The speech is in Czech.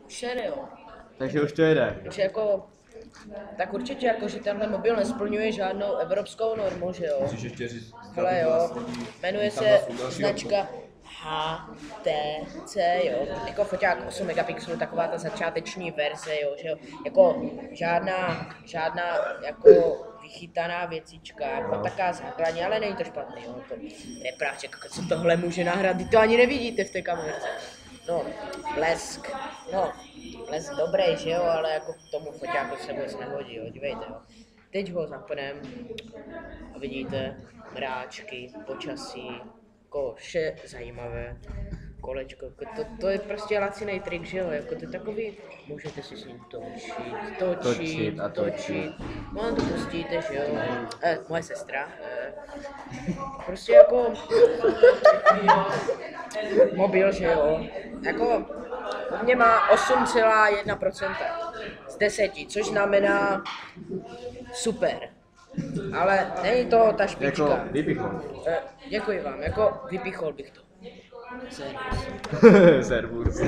Už jede, jo. Takže už to jede. Takže jako, tak určitě jako, že tenhle mobil nesplňuje žádnou evropskou normu, že jo. Musíš ještě říct, Hele jo, jmenuje se značka HTC, jo, jako foťák 8 megapixelů, taková ta začáteční verze, jo, že jo, jako žádná jako vychytaná věcička, jako taká základní, ale není to špatný, jo, to repráček, co tohle může nahradit, to ani nevidíte v té kamerce. No, blesk dobrý, že jo, ale jako k tomu foťáku se vůbec nehodí, jo, dívejte, jo. Teď ho zapnem a vidíte mráčky, počasí, jako vše zajímavé, kolečko, jako to je prostě lacinej trik, že jo, jako to je takový, můžete si s ním točit, no to pustíte, že jo, moje sestra, prostě jako, mobil, že jo, jako, u mě má 8,1% z 10, což znamená super. Ale není to ta špička. Jako vypichol. Děkuji vám, jako vypichol bych to. Servus.